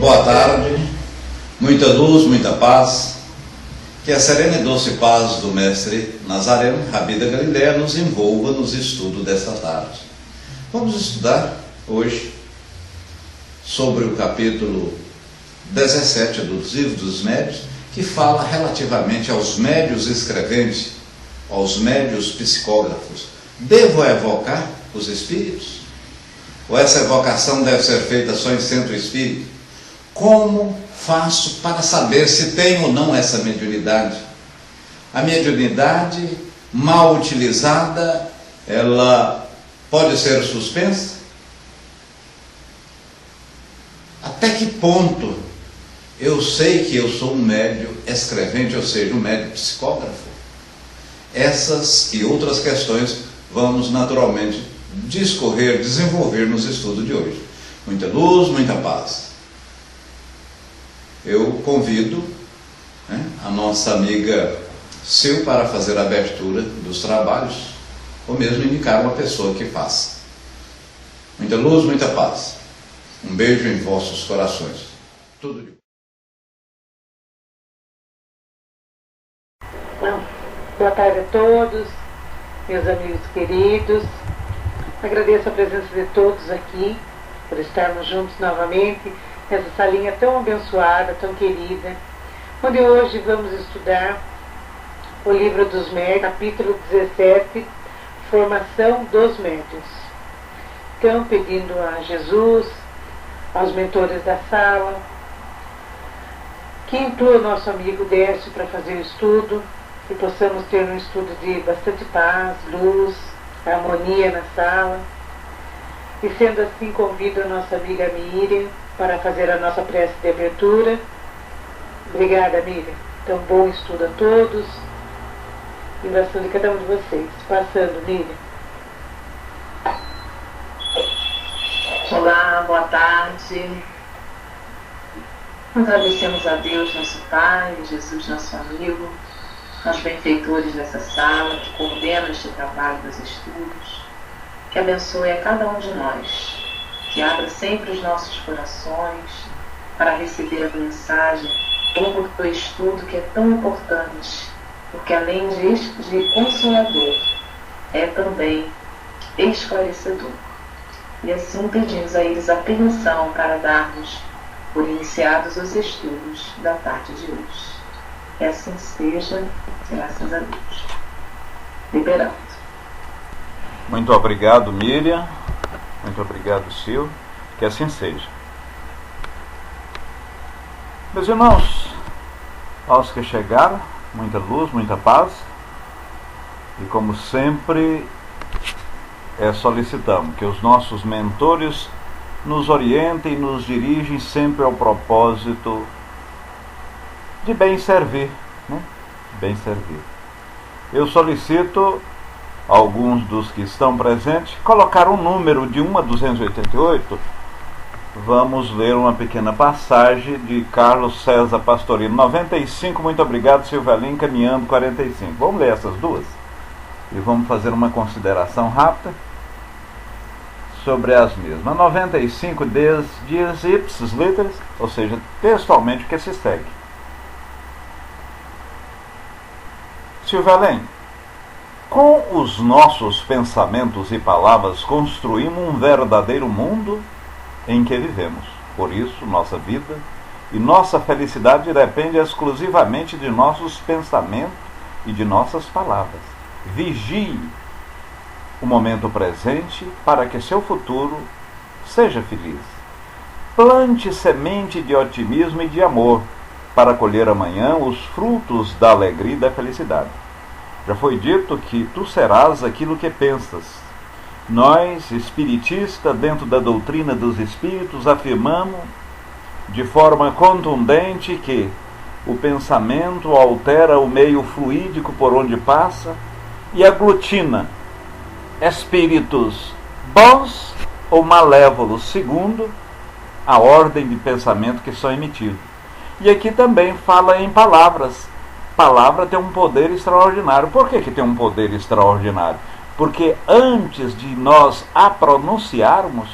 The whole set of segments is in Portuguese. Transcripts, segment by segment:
Boa tarde, muita luz, muita paz, que a serena e doce paz do Mestre Nazareno, Rabi da Galileia, nos envolva nos estudos desta tarde. Vamos estudar hoje sobre o capítulo 17 do Livro dos Médios, que fala relativamente aos médios escreventes, aos médios psicógrafos. Devo evocar os espíritos? Ou essa evocação deve ser feita só em centro espírita? Como faço para saber se tenho ou não essa mediunidade? A mediunidade mal utilizada, ela pode ser suspensa? Até que ponto eu sei que eu sou um médium escrevente, ou seja, um médium psicógrafo? Essas e outras questões vamos naturalmente discorrer, desenvolver nos estudos de hoje. Muita luz, muita paz. Eu convido a nossa amiga Sil para fazer a abertura dos trabalhos, ou mesmo indicar uma pessoa que faça. Muita luz, muita paz. Um beijo em vossos corações. Tudo de bom. Boa tarde a todos, meus amigos queridos. Agradeço a presença de todos aqui, por estarmos juntos novamente nessa salinha tão abençoada, tão querida, onde hoje vamos estudar o Livro dos Médiuns, capítulo 17, Formação dos Médiuns. Então, pedindo a Jesus, aos mentores da sala, que inclua o nosso amigo Décio para fazer o estudo, e possamos ter um estudo de bastante paz, luz, harmonia na sala. E sendo assim, convido a nossa amiga Miriam para fazer a nossa prece de abertura. Obrigada, Miriam. Então, bom estudo a todos. Em relação de cada um de vocês. Passando, Miriam. Olá, boa tarde. Agradecemos a Deus, nosso Pai, Jesus, nosso amigo, aos benfeitores dessa sala, que coordenam este trabalho dos estudos, que abençoe a cada um de nós, que abra sempre os nossos corações para receber a mensagem do estudo que é tão importante, porque além de consolador, é também esclarecedor. E assim pedimos a eles a permissão para darmos por iniciados os estudos da tarde de hoje. Que assim seja, graças a Deus. Liberando. Muito obrigado, Miriam. Muito obrigado, Sil. Que assim seja. Meus irmãos, aos que chegaram, muita luz, muita paz. E como sempre, solicitamos que os nossos mentores nos orientem e nos dirigem sempre ao propósito de bem servir, né? Bem servir. Eu solicito a alguns dos que estão presentes colocar um número de 1 a 288. Vamos ler uma pequena passagem de Carlos César Pastorino. 95, muito obrigado, Silvelin, caminhando 45. Vamos ler essas duas e vamos fazer uma consideração rápida sobre as mesmas. 95 diz ipsis literis, ou seja, textualmente o que se segue. Silvelin, com os nossos pensamentos e palavras construímos um verdadeiro mundo em que vivemos. Por isso, nossa vida e nossa felicidade depende exclusivamente de nossos pensamentos e de nossas palavras. Vigie o momento presente para que seu futuro seja feliz. Plante semente de otimismo e de amor para colher amanhã os frutos da alegria e da felicidade. Já foi dito que tu serás aquilo que pensas. Nós, espiritistas, dentro da doutrina dos espíritos, afirmamos de forma contundente que o pensamento altera o meio fluídico por onde passa e aglutina espíritos bons ou malévolos, segundo a ordem de pensamento que são emitidos. E aqui também fala em palavras. Palavra tem um poder extraordinário. Por que tem um poder extraordinário? Porque antes de nós a pronunciarmos,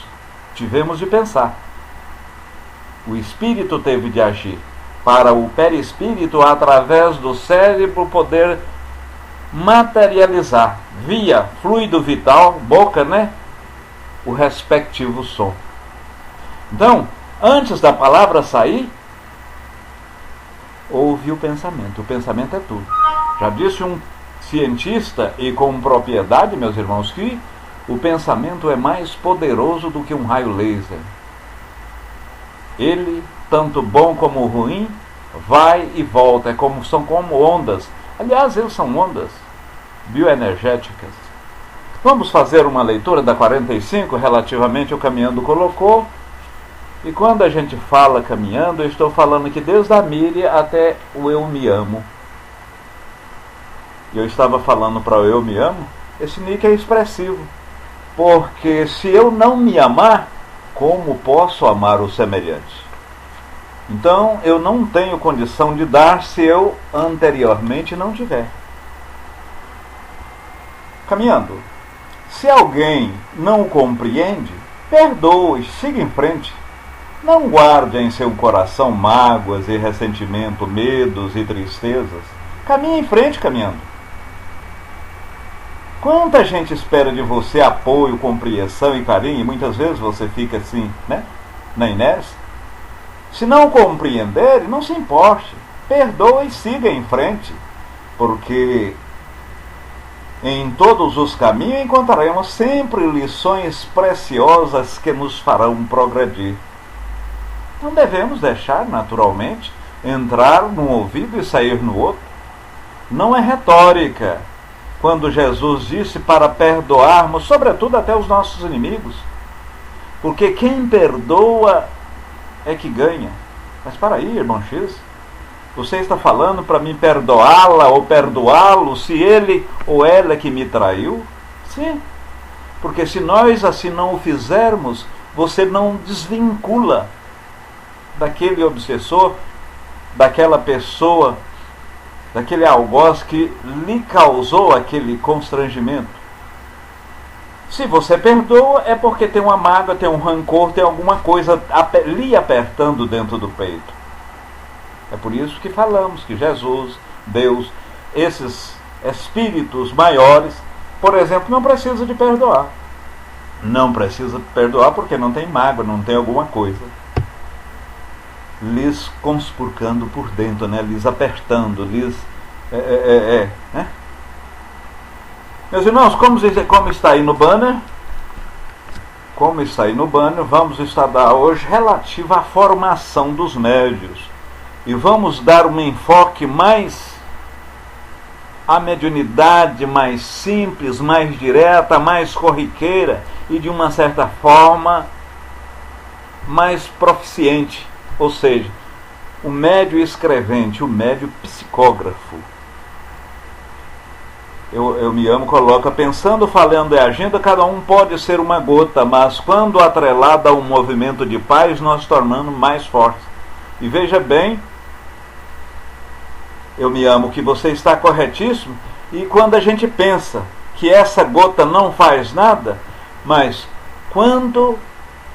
tivemos de pensar. O espírito teve de agir para o perispírito, através do cérebro, poder materializar via fluido vital, boca, né, o respectivo som. Então, antes da palavra sair, houve o pensamento. O pensamento é tudo. Já disse um cientista, e com propriedade, meus irmãos, que o pensamento é mais poderoso do que um raio laser. Ele, tanto bom como ruim, vai e volta, são como ondas. Aliás, eles são ondas bioenergéticas. Vamos fazer uma leitura da 45, relativamente ao Caminhando colocou. E quando a gente fala caminhando, eu estou falando que desde a Miriam até o eu me amo. E eu estava falando para o eu me amo, esse nick é expressivo. Porque se eu não me amar, como posso amar o semelhante? Então, eu não tenho condição de dar se eu anteriormente não tiver. Caminhando. Se alguém não o compreende, perdoe, siga em frente. Não guarde em seu coração mágoas e ressentimento, medos e tristezas. Caminhe em frente, caminhando. Quanta gente espera de você apoio, compreensão e carinho, e muitas vezes você fica assim, né, na inércia. Se não compreender, não se importe. Perdoe e siga em frente. Porque em todos os caminhos encontraremos sempre lições preciosas que nos farão progredir. Não devemos deixar, naturalmente, entrar num ouvido e sair no outro. Não é retórica quando Jesus disse para perdoarmos, sobretudo até os nossos inimigos. Porque quem perdoa é que ganha. Mas para aí, irmão X, você está falando para mim perdoá-la ou perdoá-lo se ele ou ela que me traiu? Sim. Porque se nós assim não o fizermos, você não desvincula daquele obsessor, daquela pessoa, daquele algoz que lhe causou aquele constrangimento. Se você perdoa, é porque tem uma mágoa, tem um rancor, tem alguma coisa lhe apertando dentro do peito. É por isso que falamos que Jesus, Deus, esses espíritos maiores, por exemplo, não precisa de perdoar. Não precisa perdoar porque não tem mágoa, não tem alguma coisa lhes conspurcando por dentro, né? Lhes apertando, lhes... né? Meus irmãos, como está aí no banner, vamos estudar hoje relativo à formação dos médios. E vamos dar um enfoque mais à mediunidade, mais simples, mais direta, mais corriqueira e de uma certa forma mais proficiente. Ou seja, o médio escrevente, o médio psicógrafo. Eu me amo, coloca, pensando, falando e agindo, cada um pode ser uma gota, mas quando atrelada a um movimento de paz, nós tornamos mais fortes. E veja bem, eu me amo, que você está corretíssimo, e quando a gente pensa que essa gota não faz nada, mas quando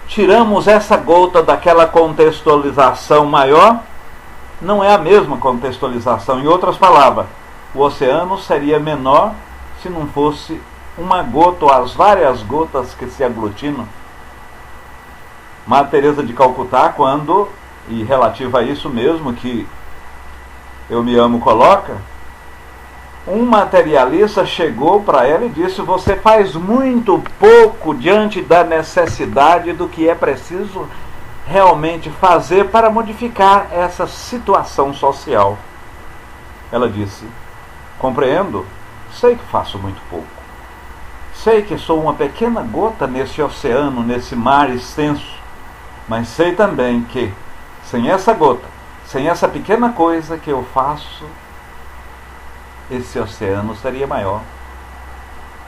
tiramos essa gota daquela contextualização maior, não é a mesma contextualização. Em outras palavras, o oceano seria menor se não fosse uma gota ou as várias gotas que se aglutinam. Madre Teresa de Calcutá, quando, e relativa a isso mesmo que eu me amo coloca, um materialista chegou para ela e disse: você faz muito pouco diante da necessidade do que é preciso realmente fazer para modificar essa situação social. Ela disse: compreendo, sei que faço muito pouco. Sei que sou uma pequena gota nesse oceano, nesse mar extenso, mas sei também que, sem essa gota, sem essa pequena coisa que eu faço, esse oceano seria maior.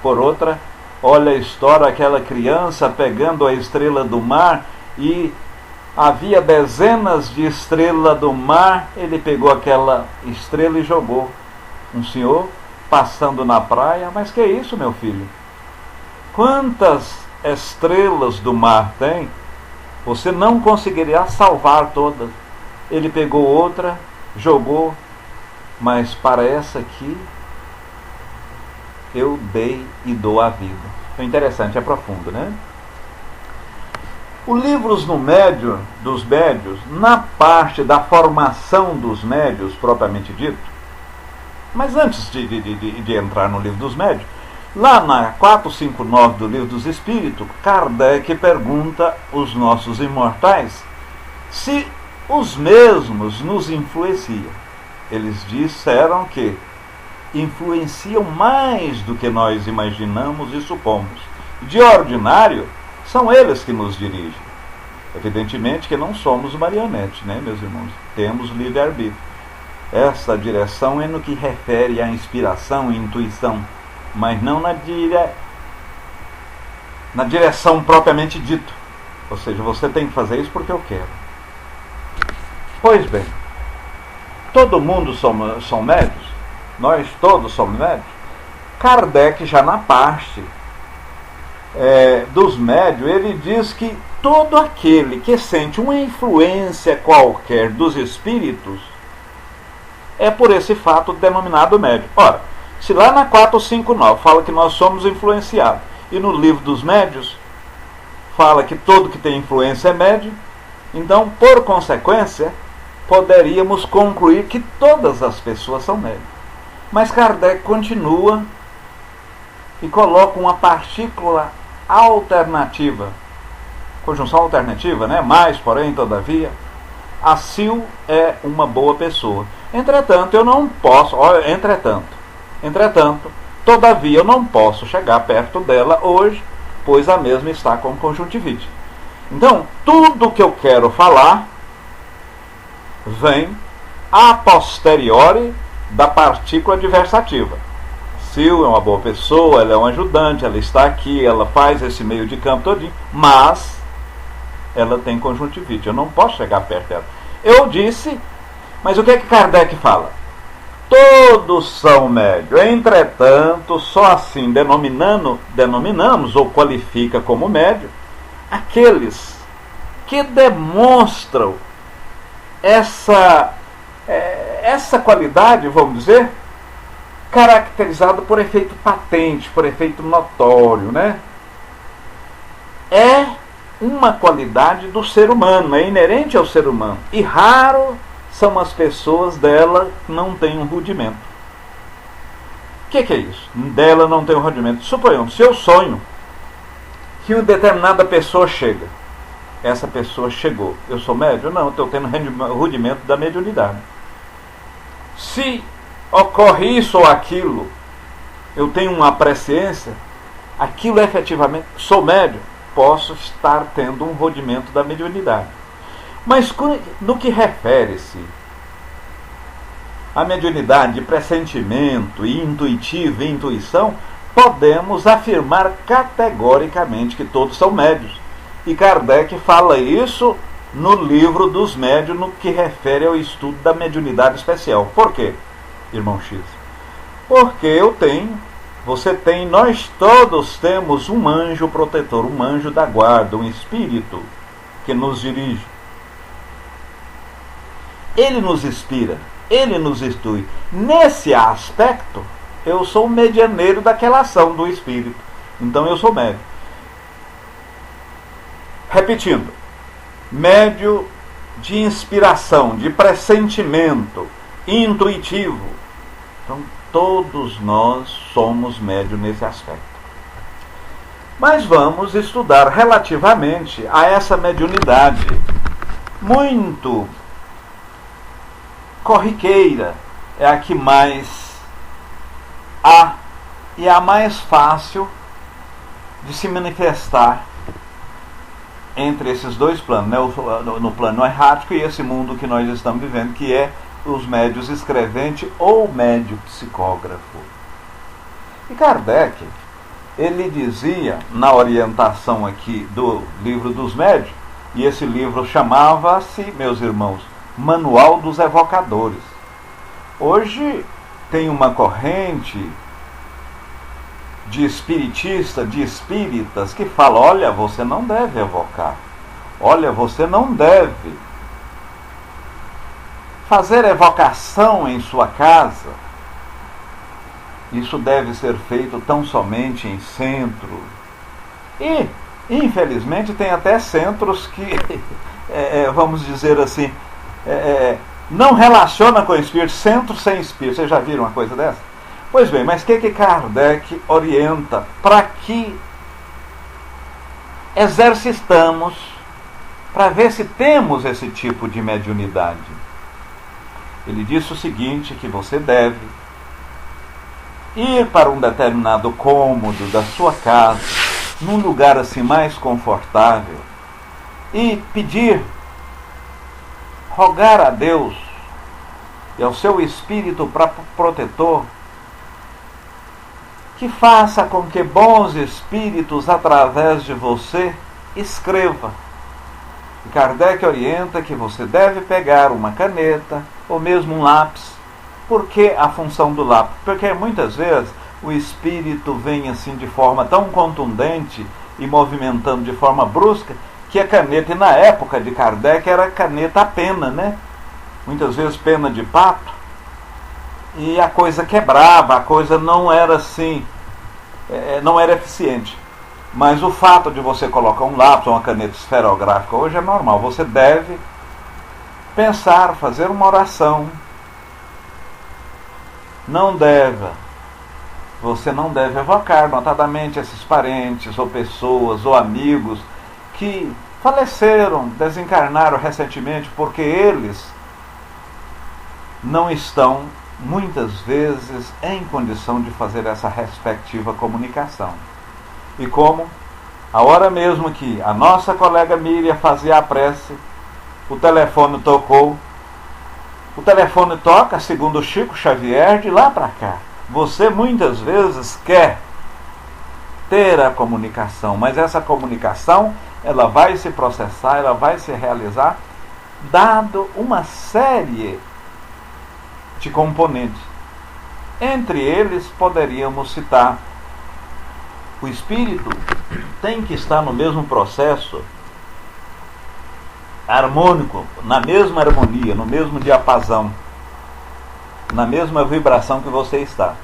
Por outra, olha a história, aquela criança pegando a estrela do mar, e havia dezenas de estrelas do mar, ele pegou aquela estrela e jogou. Um senhor passando na praia: mas que é isso, meu filho? Quantas estrelas do mar tem? Você não conseguirá salvar todas. Ele pegou outra, jogou, mas para essa aqui eu dei e dou a vida. Então, interessante, é profundo, né? Os livros dos médios, na parte da formação dos médios, propriamente dito, mas antes de entrar no livro dos médios, lá na 459 do livro dos Espíritos, Kardec pergunta aos nossos imortais se os mesmos nos influenciam. Eles disseram que influenciam mais do que nós imaginamos e supomos. De ordinário, são eles que nos dirigem. Evidentemente que não somos marionetes, né, meus irmãos? Temos livre-arbítrio. Essa direção é no que refere à inspiração e intuição, mas não na direção propriamente dito. Ou seja, você tem que fazer isso porque eu quero. Pois bem, todo mundo são médios? Nós todos somos médios? Kardec, já na parte dos médios, ele diz que todo aquele que sente uma influência qualquer dos espíritos é por esse fato denominado médium. Ora, se lá na 459 fala que nós somos influenciados, e no livro dos médios fala que todo que tem influência é médium, então, por consequência, poderíamos concluir que todas as pessoas são médiums. Mas Kardec continua e coloca uma partícula alternativa, conjunção alternativa, né? Mas, porém, todavia, a Sil é uma boa pessoa. Entretanto, eu não posso, olha, entretanto, todavia eu não posso chegar perto dela hoje, pois a mesma está com conjuntivite. Então, tudo que eu quero falar vem a posteriori da partícula adversativa. Sil é uma boa pessoa, ela é um ajudante, ela está aqui, ela faz esse meio de campo todinho, mas ela tem conjuntivite, eu não posso chegar perto dela. Eu disse, mas o que é que Kardec fala? Todos são médios, entretanto, só assim denominamos ou qualifica como médio aqueles que demonstram essa qualidade, vamos dizer, caracterizada por efeito patente, por efeito notório, né? É uma qualidade do ser humano, é inerente ao ser humano. E raro são as pessoas dela que não têm um rudimento. O que é isso? Dela não tem um rudimento. Suponhamos, se eu sonho que uma determinada pessoa chega, essa pessoa chegou, eu sou médium? Não, estou tendo rudimento da mediunidade. Se ocorre isso ou aquilo, eu tenho uma presciência, aquilo efetivamente, sou médium, posso estar tendo um rudimento da mediunidade. Mas no que refere-se à mediunidade de pressentimento e intuitivo e intuição, podemos afirmar categoricamente que todos são médios. E Kardec fala isso no livro dos médios, no que refere ao estudo da mediunidade especial. Por quê, irmão X? Porque você tem, nós todos temos um anjo protetor, um anjo da guarda, um espírito que nos dirige. Ele nos inspira, ele nos instrui. Nesse aspecto, eu sou o medianeiro daquela ação do espírito. Então eu sou médio. Repetindo, médio de inspiração, de pressentimento, intuitivo. Então todos nós somos médios nesse aspecto. Mas vamos estudar relativamente a essa mediunidade muito corriqueira, é a que mais há e é a mais fácil de se manifestar entre esses dois planos, né? No plano errático e esse mundo que nós estamos vivendo, que é os médios escrevente ou médio psicógrafo. E Kardec, ele dizia, na orientação aqui do livro dos médios, e esse livro chamava-se, meus irmãos, Manual dos Evocadores. Hoje tem uma corrente de espiritista, de espíritas, que fala, olha, você não deve evocar. olha, você não deve fazer evocação em sua casa. Isso deve ser feito tão somente em centro. E, infelizmente, tem até centros que, vamos dizer assim, não relaciona com o espírito, centro sem espírito. Vocês já viram uma coisa dessa? Pois bem, mas o que Kardec orienta para que exercitamos para ver se temos esse tipo de mediunidade? Ele disse o seguinte, que você deve ir para um determinado cômodo da sua casa, num lugar assim mais confortável, e pedir, rogar a Deus e ao seu espírito protetor que faça com que bons espíritos através de você escreva. E Kardec orienta que você deve pegar uma caneta ou mesmo um lápis. Por que a função do lápis? Porque muitas vezes o espírito vem assim de forma tão contundente e movimentando de forma brusca que a caneta, e na época de Kardec era caneta a pena, né? Muitas vezes pena de pato, e a coisa quebrava, a coisa não era assim, não era eficiente. Mas o fato de você colocar um lápis ou uma caneta esferográfica hoje é normal. Você deve pensar, fazer uma oração. Você não deve evocar notadamente esses parentes ou pessoas ou amigos que faleceram, desencarnaram recentemente, porque eles não estão muitas vezes em condição de fazer essa respectiva comunicação. E como a hora mesmo que a nossa colega Miriam fazia a prece, o telefone tocou. O telefone toca, segundo Chico Xavier, de lá para cá. Você muitas vezes quer ter a comunicação, mas essa comunicação ela vai se processar, ela vai se realizar dado uma série de componentes. Entre eles poderíamos citar: o espírito tem que estar no mesmo processo harmônico, na mesma harmonia, no mesmo diapasão, na mesma vibração que você está.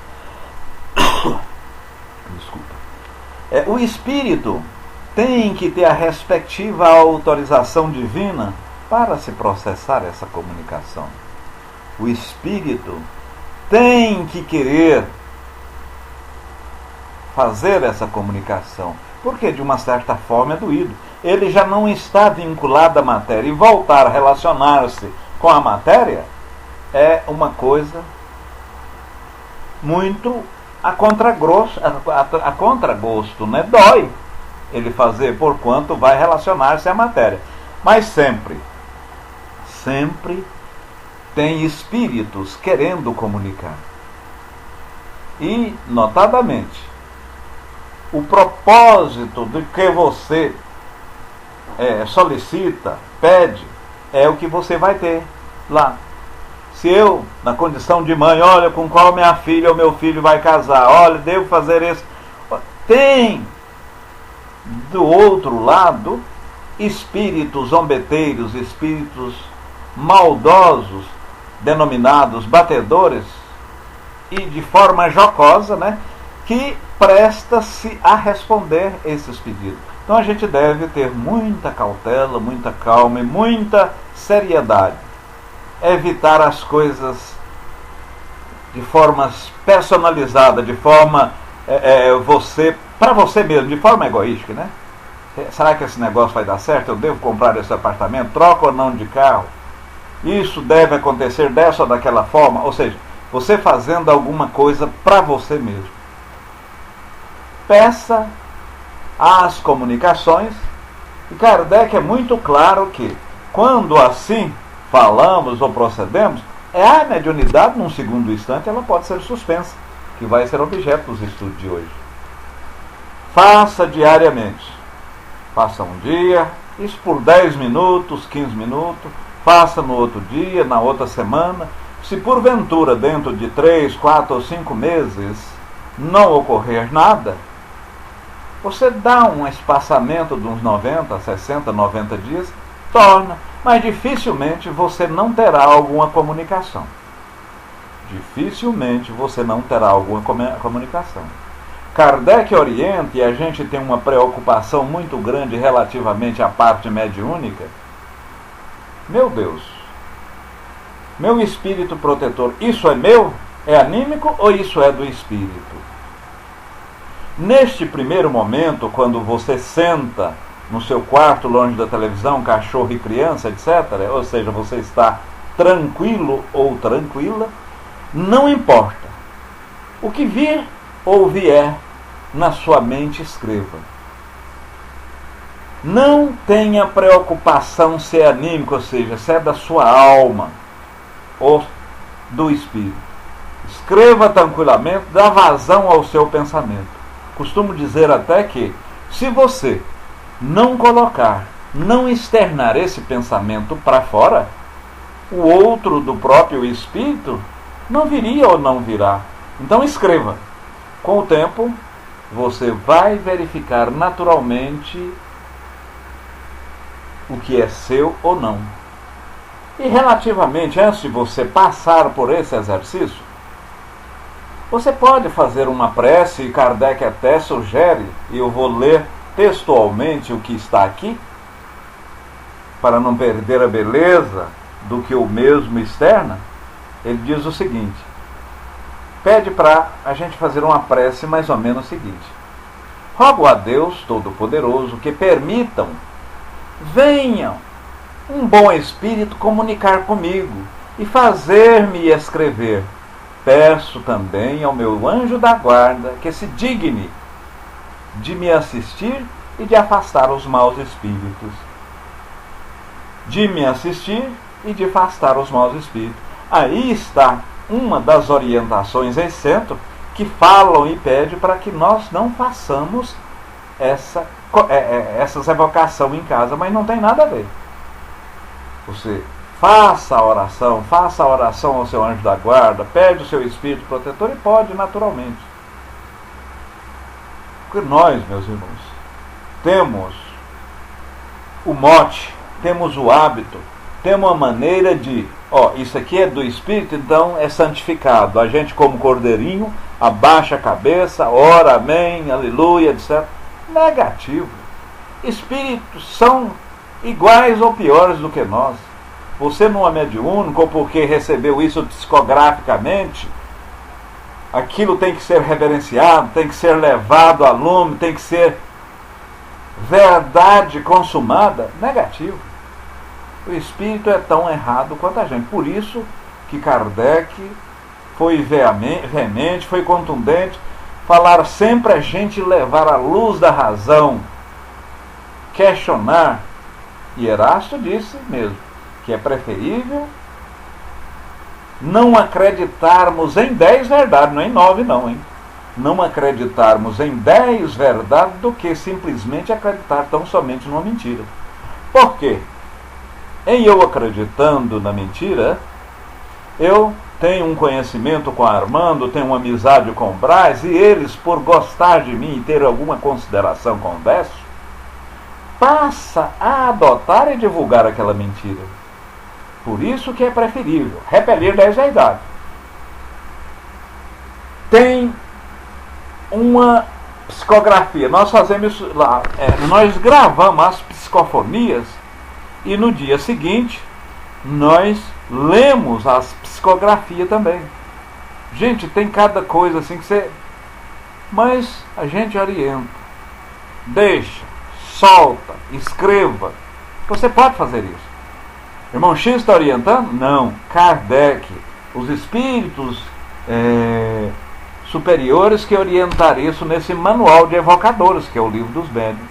Desculpa. O espírito tem que ter a respectiva autorização divina para se processar essa comunicação. O espírito tem que querer fazer essa comunicação, porque de uma certa forma é doído. Ele já não está vinculado à matéria, e voltar a relacionar-se com a matéria é uma coisa muito a contragosto, né? Dói ele fazer, porquanto vai relacionar-se à matéria. Mas sempre tem espíritos querendo comunicar. E, notadamente, o propósito de que você solicita, pede, é o que você vai ter lá. Se eu, na condição de mãe, olha com qual minha filha ou meu filho vai casar, olha, devo fazer isso. Tem, do outro lado, espíritos zombeteiros, espíritos maldosos, denominados batedores, e de forma jocosa, né, que presta-se a responder esses pedidos. Então a gente deve ter muita cautela, muita calma e muita seriedade. Evitar as coisas de formas personalizadas, de forma para você mesmo, de forma egoísta, né? Será que esse negócio vai dar certo? Eu devo comprar esse apartamento? Troco ou não de carro? Isso deve acontecer dessa ou daquela forma? Ou seja, você fazendo alguma coisa para você mesmo. Peça as comunicações, e Kardec é muito claro que quando assim falamos ou procedemos, a mediunidade num segundo instante ela pode ser suspensa, que vai ser objeto dos estudos de hoje. Faça diariamente. Faça um dia, isso por 10 minutos, 15 minutos, faça no outro dia, na outra semana. Se porventura dentro de 3, 4 ou 5 meses não ocorrer nada, Você dá um espaçamento de uns 90, 60, 90 dias, torna, mas dificilmente você não terá alguma comunicação. Dificilmente você não terá alguma comunicação. Kardec orienta, e a gente tem uma preocupação muito grande relativamente à parte mediúnica. Meu Deus, meu espírito protetor, isso é meu? É anímico ou isso é do espírito? Neste primeiro momento, quando você senta no seu quarto, longe da televisão, cachorro e criança, etc., ou seja, você está tranquilo ou tranquila, não importa. O que vir ou vier na sua mente, escreva. Não tenha preocupação se é anímico, ou seja, se é da sua alma ou do espírito. Escreva tranquilamente, dá vazão ao seu pensamento. Costumo dizer até que, se você não colocar, não externar esse pensamento para fora, o outro do próprio espírito não viria ou não virá. Então escreva. Com o tempo, você vai verificar naturalmente o que é seu ou não. E relativamente, antes de você passar por esse exercício, você pode fazer uma prece, e Kardec até sugere, e eu vou ler textualmente o que está aqui, para não perder a beleza do que o mesmo externa. Ele diz o seguinte, pede para a gente fazer uma prece mais ou menos o seguinte: rogo a Deus Todo-Poderoso que permitam, venham um bom espírito comunicar comigo e fazer-me escrever. Peço também ao meu anjo da guarda que se digne de me assistir e de afastar os maus espíritos. De me assistir e de afastar os maus espíritos. Aí está uma das orientações em centro que falam e pedem para que nós não façamos essas evocações em casa, mas não tem nada a ver. Você faça a oração ao seu anjo da guarda, pede o seu espírito protetor e pode naturalmente. Porque nós, meus irmãos, temos o mote, temos o hábito, temos uma maneira de, isso aqui é do espírito, então é santificado. A gente, como cordeirinho, abaixa a cabeça, ora, amém, aleluia, etc. Negativo. Espíritos são iguais ou piores do que nós. Você não é mediúnico ou porque recebeu isso psicograficamente, aquilo tem que ser reverenciado, tem que ser levado a lume, tem que ser verdade consumada. Negativo. O espírito é tão errado quanto a gente. Por isso que Kardec foi veemente, foi contundente, falar sempre a gente levar à luz da razão, questionar. E Erasto disse mesmo que é preferível não acreditarmos em 10 verdades, não em 9 não, hein? Não acreditarmos em 10 verdades do que simplesmente acreditar tão somente numa mentira. Por quê? Em eu acreditando na mentira, eu tenho um conhecimento com Armando, tenho uma amizade com o Braz, e eles, por gostar de mim e ter alguma consideração com o Décio, passa a adotar e divulgar aquela mentira. Por isso que é preferível repelir 10 verdades. Tem uma psicografia, nós fazemos isso lá, nós gravamos as psicofonias e no dia seguinte nós lemos as psicografias também. Gente, tem cada coisa assim que você... Mas a gente orienta, deixa, solta, escreva. Você pode fazer isso. Irmão X está orientando? Não. Kardec, os espíritos superiores que orientaram isso nesse manual de evocadores, que é o livro dos médiuns.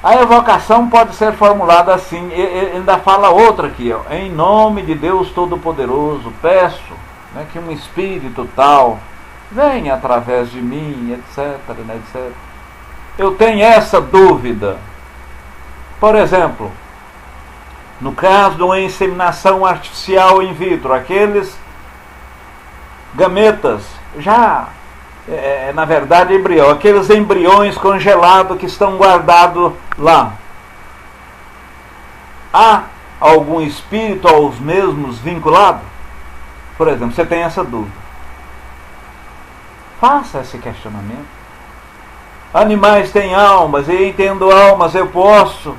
A evocação pode ser formulada assim, ele ainda fala outra aqui, em nome de Deus Todo-Poderoso, peço, né, que um espírito tal venha através de mim, etc, né, etc. Eu tenho essa dúvida. Por exemplo, no caso de uma inseminação artificial in vitro, aqueles gametas já na verdade, embrião, aqueles embriões congelados que estão guardados lá. Há algum espírito aos mesmos vinculado? Por exemplo, você tem essa dúvida. Faça esse questionamento. Animais têm almas, e tendo almas eu posso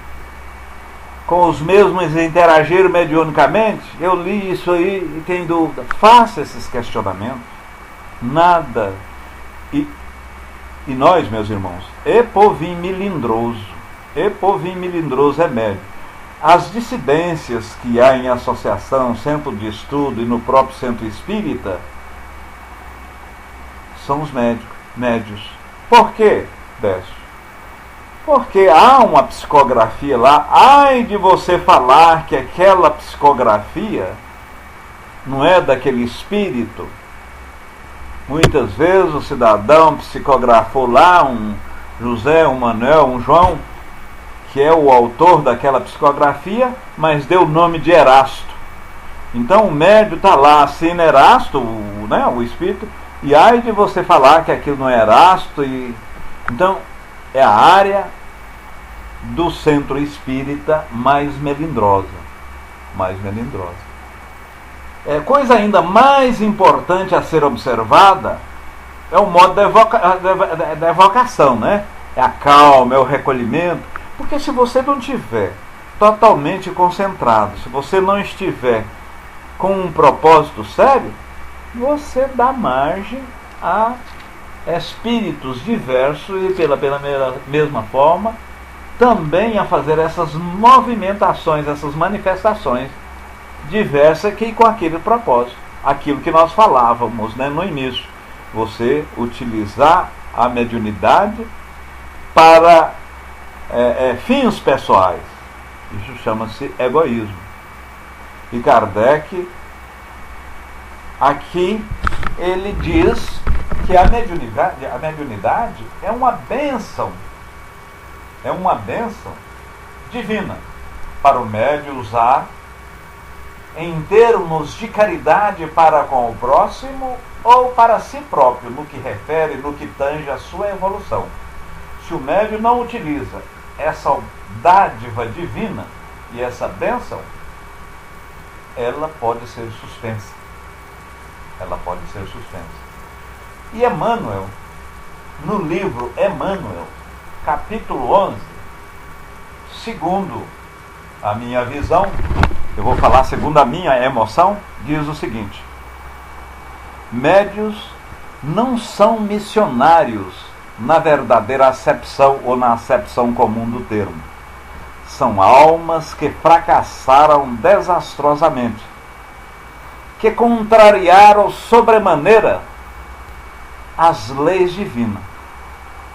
com os mesmos interagir mediunicamente? Eu li isso aí e tenho dúvida. Faça esses questionamentos. Nada. E nós, meus irmãos, povinho melindroso é médio. As dissidências que há em associação, centro de estudo e no próprio centro espírita são os médios. Por quê, Décio? Porque há uma psicografia lá. Ai de você falar que aquela psicografia não é daquele espírito. Muitas vezes o cidadão psicografou lá um José, um Manuel, um João, que é o autor daquela psicografia, mas deu o nome de Erasto. Então o médio está lá, assina Erasto, o espírito, e ai de você falar que aquilo não é Erasto. Então é a área do centro espírita mais melindrosa. Coisa ainda mais importante a ser observada é o modo da evocação, né? É a calma, é o recolhimento. Porque se você não estiver totalmente concentrado, se você não estiver com um propósito sério, você dá margem a espíritos diversos e pela mesma forma também a fazer essas movimentações, essas manifestações diversas que com aquele propósito, aquilo que nós falávamos, né, no início, você utilizar a mediunidade para fins pessoais. Isso chama-se egoísmo. E Kardec aqui ele diz que a mediunidade é uma bênção divina para o médium usar em termos de caridade para com o próximo ou para si próprio, no que refere, no que tange a sua evolução. Se o médium não utiliza essa dádiva divina e essa bênção, ela pode ser suspensa. E Emmanuel, no livro Emmanuel, capítulo 11, segundo a minha visão, eu vou falar segundo a minha emoção, diz o seguinte: médios não são missionários na verdadeira acepção ou na acepção comum do termo. São almas que fracassaram desastrosamente, que contrariaram sobremaneira as leis divinas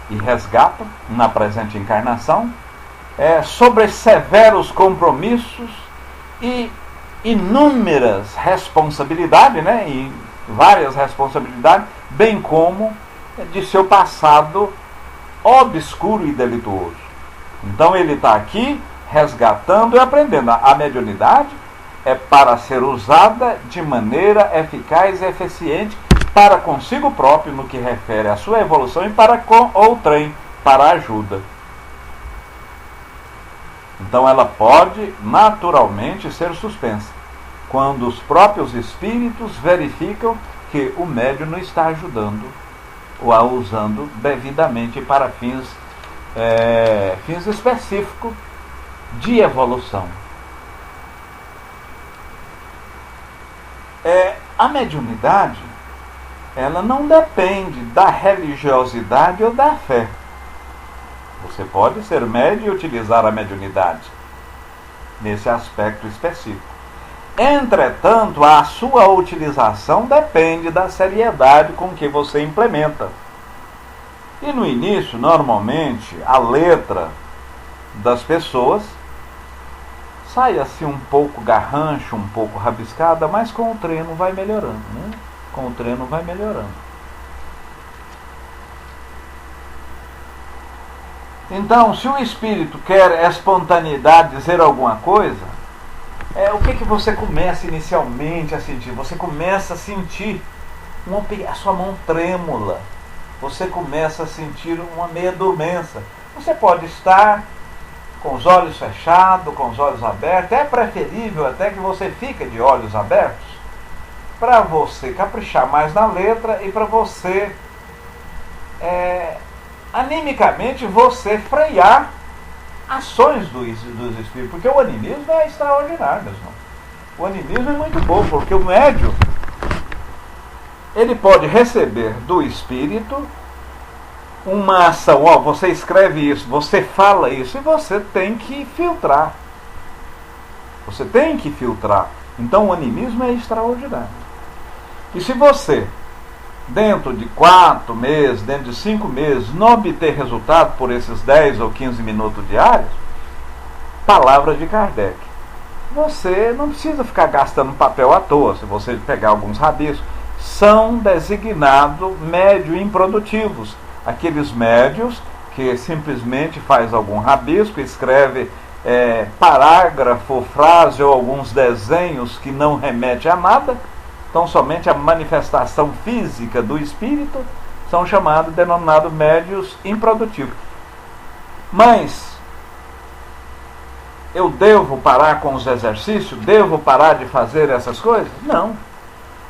e resgatam, na presente encarnação, sobre severos compromissos e inúmeras responsabilidades, né, e várias responsabilidades, bem como de seu passado obscuro e delituoso. Então ele está aqui resgatando e aprendendo. A mediunidade é para ser usada de maneira eficaz e eficiente para consigo próprio, no que refere à sua evolução, e para com outrem, para a ajuda. Então ela pode naturalmente ser suspensa quando os próprios espíritos verificam que o médium não está ajudando ou a usando devidamente para fins específicos de evolução. A mediunidade, ela não depende da religiosidade ou da fé. Você pode ser médium e utilizar a mediunidade nesse aspecto específico. Entretanto, a sua utilização depende da seriedade com que você implementa. E no início, normalmente, a letra das pessoas sai assim um pouco garrancho, um pouco rabiscada, mas com o treino vai melhorando, né? Com o treino vai melhorando. Então, se o espírito quer espontaneidade, dizer alguma coisa, o que você começa inicialmente a sentir? Você começa a sentir a sua mão trêmula. você começa a sentir uma meia dormência. Você pode estar com os olhos fechados, com os olhos abertos. É preferível até que você fique de olhos abertos, para você caprichar mais na letra e para você, animicamente, você frear ações dos espíritos. Porque o animismo é extraordinário, meu irmão. O animismo é muito bom, porque o médium, ele pode receber do espírito uma ação. Você escreve isso, você fala isso, e você tem que filtrar. Você tem que filtrar. Então o animismo é extraordinário. E se você, dentro de 4 meses, dentro de 5 meses, não obter resultado por esses 10 ou 15 minutos diários, palavras de Kardec, você não precisa ficar gastando papel à toa. Se você pegar alguns rabiscos, são designados médios improdutivos. Aqueles médios que simplesmente faz algum rabisco, escreve parágrafo, frase ou alguns desenhos que não remete a nada, então somente a manifestação física do espírito, são denominados médios improdutivos. Mas eu devo parar com os exercícios? Devo parar de fazer essas coisas? Não.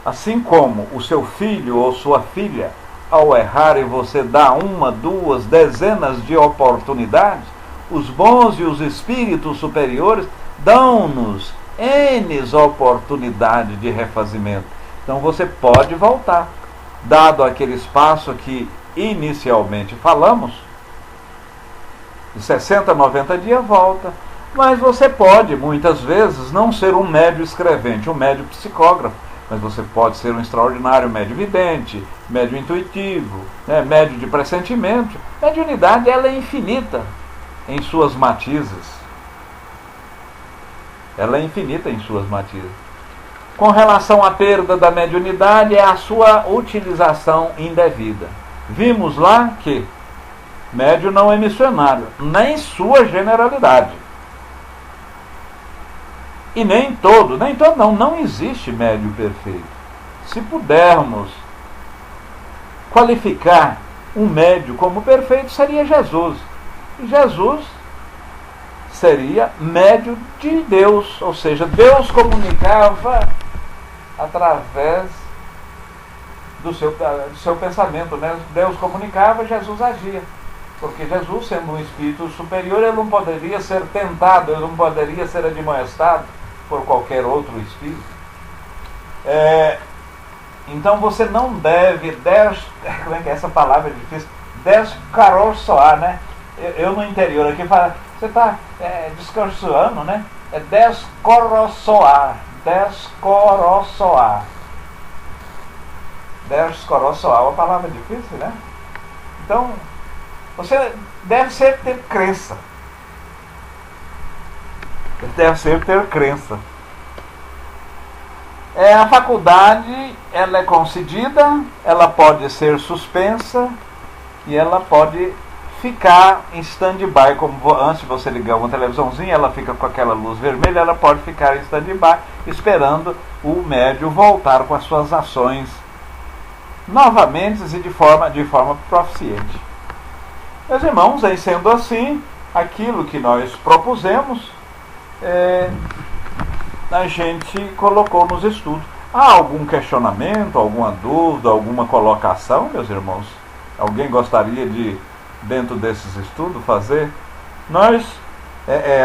Assim como o seu filho ou sua filha, ao errar e você dá 1, 2, dezenas de oportunidades, os bons e os espíritos superiores dão-nos N oportunidades de refazimento. Então você pode voltar. Dado aquele espaço que inicialmente falamos, de 60 a 90 dias volta. Mas você pode, muitas vezes, não ser um médio escrevente, um médio psicógrafo. Mas você pode ser um extraordinário médio vidente, médio intuitivo, médio de pressentimento. Mediunidade, ela é infinita em suas matizes. Ela é infinita em suas matizes. Com relação à perda da mediunidade, é a sua utilização indevida. Vimos lá que médium não é missionário, nem sua generalidade. E nem todo não existe médium perfeito. Se pudermos qualificar um médium como perfeito, seria Jesus. E Jesus seria médium de Deus, ou seja, Deus comunicava através do seu pensamento, né? Deus comunicava, Jesus agia. Porque Jesus, sendo um espírito superior, ele não poderia ser tentado, ele não poderia ser admoestado por qualquer outro espírito. Então você não deve, como é que é essa palavra difícil? Descarroçoar, né? Eu no interior aqui falo, você está descarroçoando, né? É descoroçoar. Descoroçoar. Descoroçoar, uma palavra difícil, né? Então, você deve ser ter crença. Deve ser ter crença. A faculdade, ela é concedida, ela pode ser suspensa e ela pode ficar em stand-by, como antes de você ligar uma televisãozinha, ela fica com aquela luz vermelha, ela pode ficar em stand-by, esperando o médium voltar com as suas ações novamente e de forma proficiente. Meus irmãos, aí sendo assim, aquilo que nós propusemos, a gente colocou nos estudos. Há algum questionamento, alguma dúvida, alguma colocação, meus irmãos? Alguém gostaria de, dentro desses estudos, fazer? Nós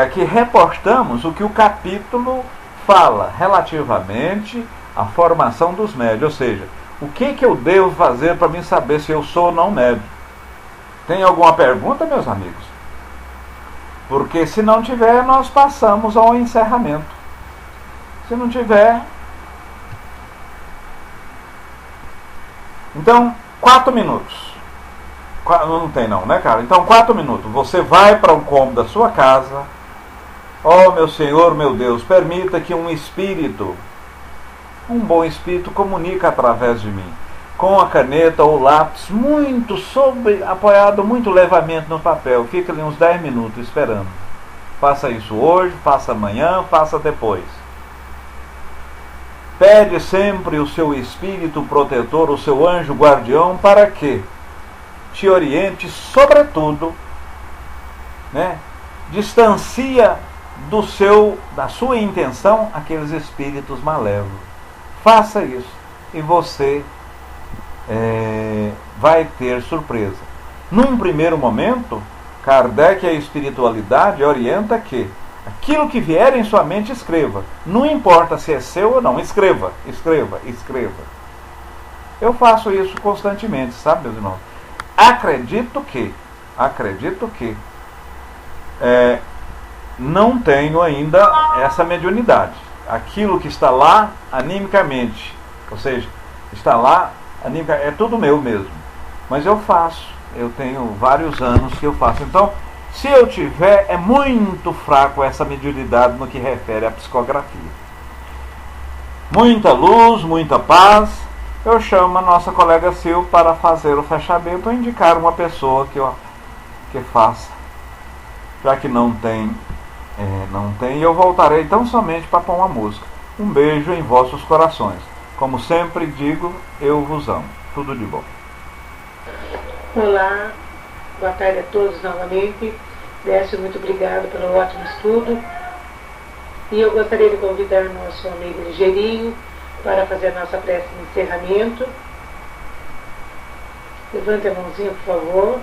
aqui reportamos o que o capítulo fala relativamente à formação dos médios, ou seja, o que eu devo fazer para mim saber se eu sou ou não médio? Tem alguma pergunta, meus amigos? Porque se não tiver, nós passamos ao encerramento. Se não tiver... Então, 4 minutos. Não tem não, né, cara? Então, 4 minutos. Você vai para um cômodo da sua casa. Oh, meu Senhor, meu Deus, permita que um espírito, um bom espírito, comunique através de mim. Com a caneta ou lápis, apoiado muito levemente no papel. Fica ali uns 10 minutos esperando. Faça isso hoje, faça amanhã, faça depois. Pede sempre o seu espírito protetor, o seu anjo guardião, para quê? te oriente, sobretudo, né, distancia da sua intenção aqueles espíritos malévolos. Faça isso e você vai ter surpresa. Num primeiro momento, Kardec e a espiritualidade orienta que aquilo que vier em sua mente, escreva. Não importa se é seu ou não, escreva, escreva, escreva. Eu faço isso constantemente, sabe, meus irmãos? Acredito que não tenho ainda essa mediunidade. Aquilo que está lá animicamente, ou seja, está lá animicamente, é tudo meu mesmo. Mas eu faço, eu tenho vários anos que eu faço. Então, se eu tiver, é muito fraco essa mediunidade no que refere à psicografia. Muita luz, muita paz. Eu chamo a nossa colega Sil para fazer o fechamento ou indicar uma pessoa que faça. Já que não tem, eu voltarei tão somente para pôr uma música. Um beijo em vossos corações. Como sempre digo, eu vos amo. Tudo de bom. Olá, boa tarde a todos novamente. Décio, muito obrigado pelo ótimo estudo. E eu gostaria de convidar nosso amigo Ligeirinho para fazer a nossa prece de encerramento. Levante a mãozinha, por favor.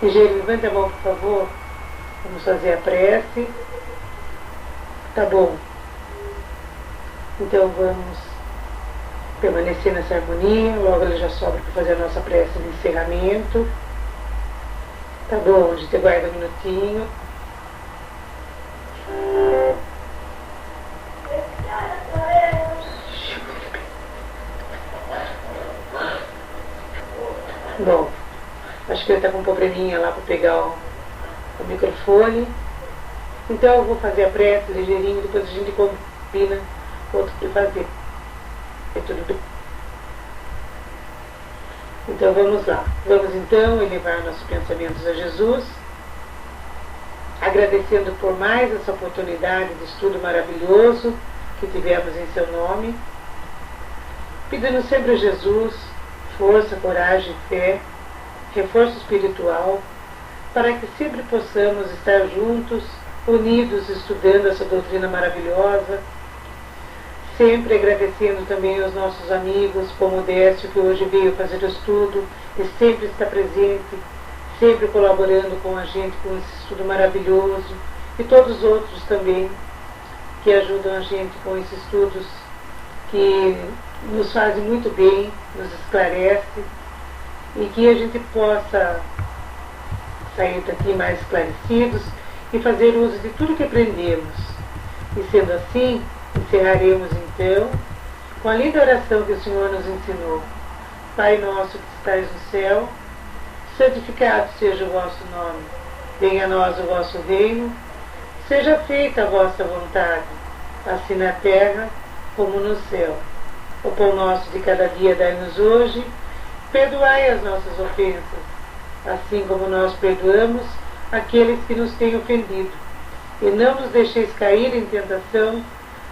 Ligeirinho, levante a mão, por favor. Vamos fazer a prece. Tá bom. Então vamos permanecer nessa harmonia. Logo ele já sobra para fazer a nossa prece de encerramento. Tá bom, a gente aguarda um minutinho. Bom, acho que ele está com um probleminha lá para pegar o microfone. Então eu vou fazer a prece ligeirinho, depois a gente combina outro para fazer. É tudo bem? Então vamos lá. Vamos então elevar nossos pensamentos a Jesus, agradecendo por mais essa oportunidade de estudo maravilhoso que tivemos em seu nome, pedindo sempre a Jesus força, coragem, fé, reforço espiritual, para que sempre possamos estar juntos, unidos, estudando essa doutrina maravilhosa, sempre agradecendo também aos nossos amigos, como o Décio, que hoje veio fazer o estudo e sempre está presente, sempre colaborando com a gente com esse estudo maravilhoso, e todos os outros também que ajudam a gente com esses estudos que nos fazem muito bem, nos esclarece, e que a gente possa sair daqui mais esclarecidos e fazer uso de tudo que aprendemos. E sendo assim, encerraremos então com a linda oração que o Senhor nos ensinou. Pai nosso que estais no céu, santificado seja o vosso nome. Venha a nós o vosso reino. Seja feita a vossa vontade, assim na terra como no céu. O pão nosso de cada dia dai-nos hoje. Perdoai as nossas ofensas, assim como nós perdoamos aqueles que nos têm ofendido. E não nos deixeis cair em tentação,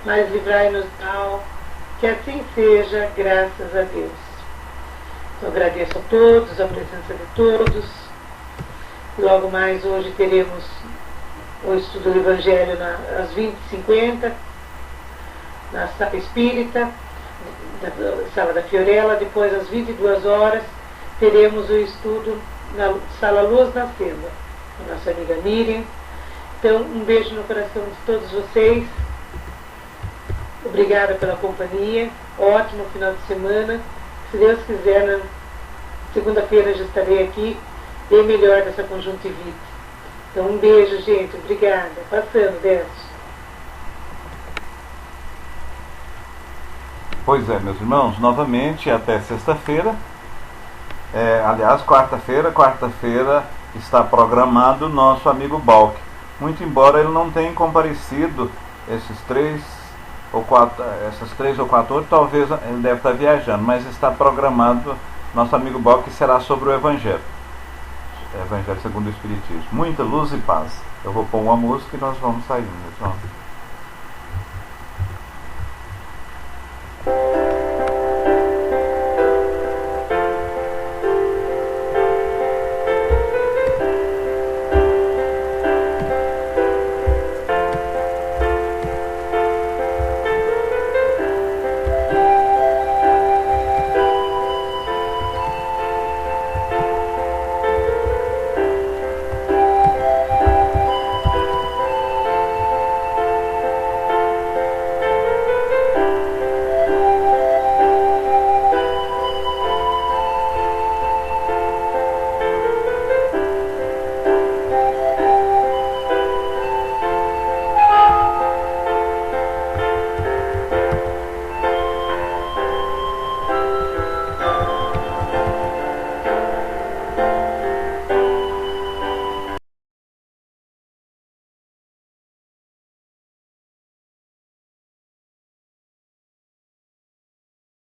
mas livrai-nos do mal. Que assim seja, graças a Deus. Eu agradeço a todos, a presença de todos. Logo mais hoje teremos o estudo do Evangelho às 20h50, na Sala Espírita, da Sala da Fiorella. Depois, às 22 horas, teremos o estudo na Sala Luz Nascendo, a nossa amiga Miriam. Então, um beijo no coração de todos vocês. Obrigada pela companhia. Ótimo final de semana. Se Deus quiser, na segunda-feira já estarei aqui, bem melhor dessa conjuntivite. Então, um beijo, gente. Obrigada. Passando, Décio. Pois é, meus irmãos, novamente até sexta-feira. Aliás, quarta-feira está programado o nosso amigo Balk. Muito embora ele não tenha comparecido essas três ou quatro horas, talvez ele deve estar viajando, mas está programado nosso amigo Balk, que será sobre o Evangelho segundo o Espiritismo. Muita luz e paz. Eu vou pôr uma música e nós vamos saindo.